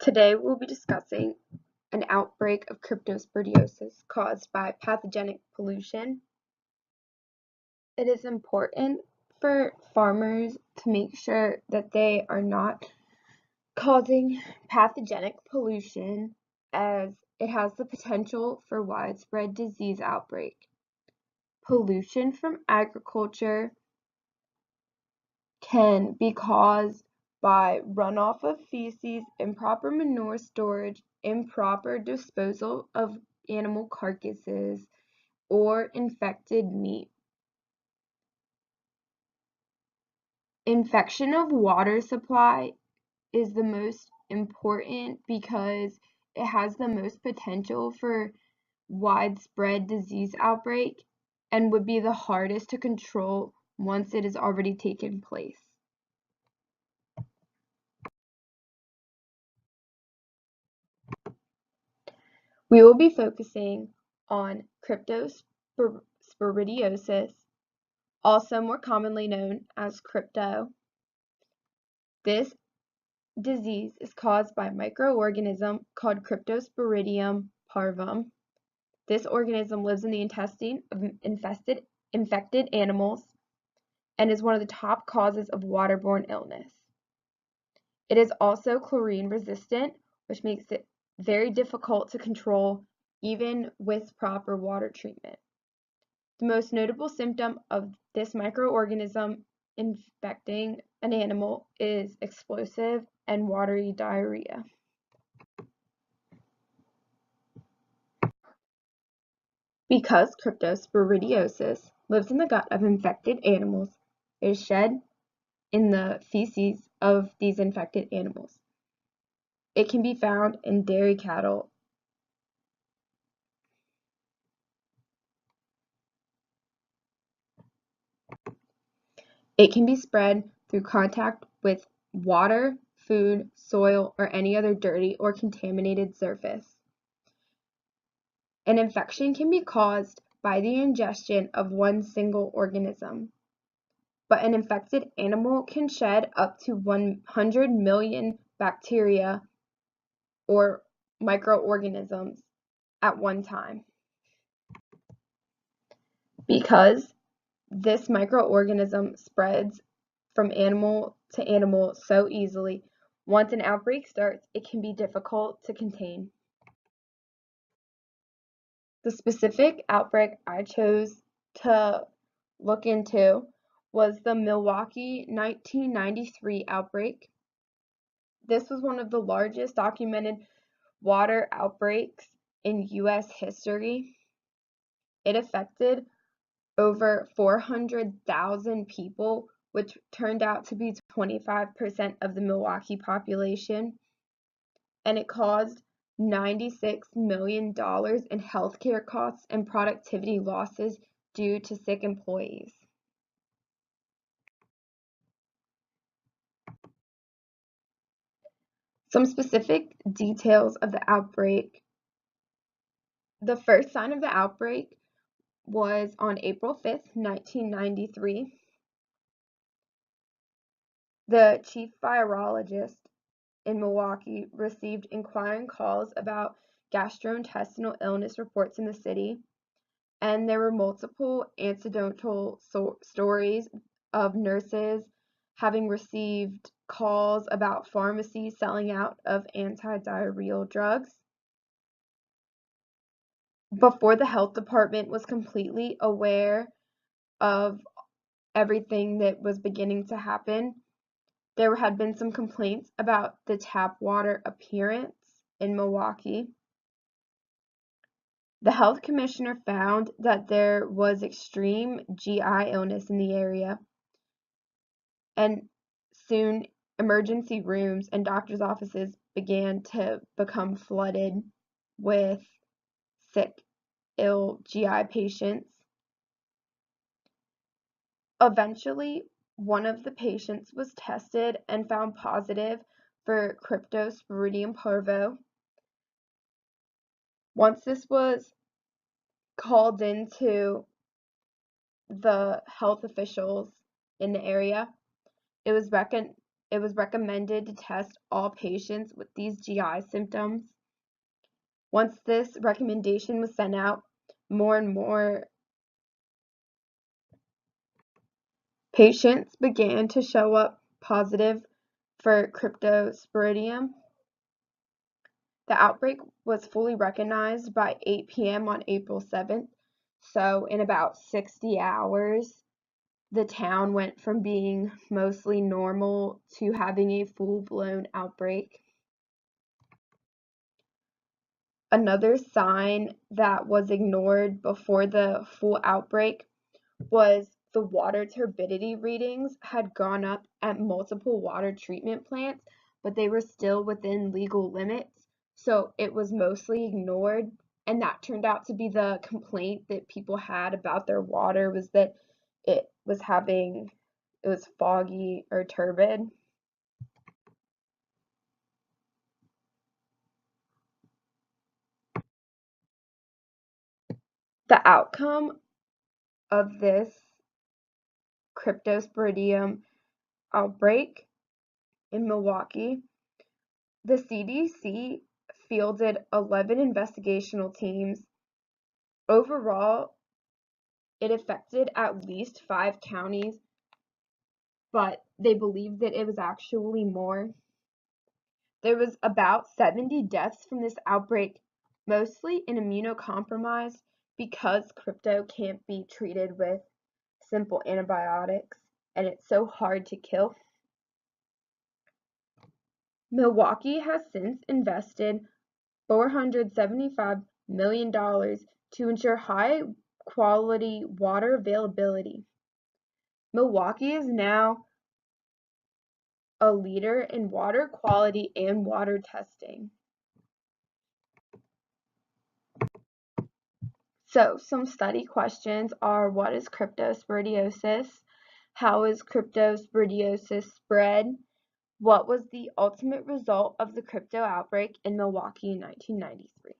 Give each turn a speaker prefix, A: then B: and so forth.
A: Today we'll be discussing an outbreak of cryptosporidiosis caused by pathogenic pollution. It is important for farmers to make sure that they are not causing pathogenic pollution, as it has the potential for widespread disease outbreak. Pollution from agriculture can be caused by runoff of feces, improper manure storage, improper disposal of animal carcasses, or infected meat. Infection of water supply is the most important because it has the most potential for widespread disease outbreak and would be the hardest to control once it has already taken place. We will be focusing on cryptosporidiosis, also more commonly known as crypto. This disease is caused by a microorganism called Cryptosporidium parvum. This organism lives in the intestine of infected animals and is one of the top causes of waterborne illness. It is also chlorine resistant, which makes it very difficult to control even with proper water treatment. The most notable symptom of this microorganism infecting an animal is explosive and watery diarrhea. Because cryptosporidiosis lives in the gut of infected animals, it is shed in the feces of these infected animals. It can be found in dairy cattle. It can be spread through contact with water, food, soil, or any other dirty or contaminated surface. An infection can be caused by the ingestion of one single organism, but an infected animal can shed up to 100 million bacteria or microorganisms at one time. Because this microorganism spreads from animal to animal so easily, once an outbreak starts, it can be difficult to contain. The specific outbreak I chose to look into was the Milwaukee 1993 outbreak. This was one of the largest documented water outbreaks in U.S. history. It affected over 400,000 people, which turned out to be 25% of the Milwaukee population, and it caused $96 million in healthcare costs and productivity losses due to sick employees. Some specific details of the outbreak. The first sign of the outbreak was on April 5th, 1993. The chief virologist in Milwaukee received inquiring calls about gastrointestinal illness reports in the city, and there were multiple anecdotal stories of nurses having received calls about pharmacies selling out of anti-diarrheal drugs. Before the health department was completely aware of everything that was beginning to happen, there had been some complaints about the tap water appearance in Milwaukee. The health commissioner found that there was extreme GI illness in the area, and soon emergency rooms and doctors' offices began to become flooded with sick, ill GI patients. Eventually, one of the patients was tested and found positive for Cryptosporidium parvo. Once this was called into the health officials in the area, it was it was recommended to test all patients with these GI symptoms. Once this recommendation was sent out, more and more patients began to show up positive for Cryptosporidium. The outbreak was fully recognized by 8 p.m. on April 7th, so in about 60 hours, the town went from being mostly normal to having a full-blown outbreak. Another sign that was ignored before the full outbreak was the water turbidity readings had gone up at multiple water treatment plants, but they were still within legal limits, so it was mostly ignored. And that turned out to be the complaint that people had about their water, was that it was foggy or turbid. The outcome of this Cryptosporidium outbreak in Milwaukee, the CDC fielded 11 investigational teams. Overall, it affected at least 5 counties, but they believed that it was actually more. There was about 70 deaths from this outbreak, mostly in immunocompromised, because crypto can't be treated with simple antibiotics and it's so hard to kill. Milwaukee has since invested $475 million to ensure high quality water availability. Milwaukee is now a leader in water quality and water testing. So some study questions are: what is cryptosporidiosis? How is cryptosporidiosis spread? What was the ultimate result of the crypto outbreak in Milwaukee in 1993?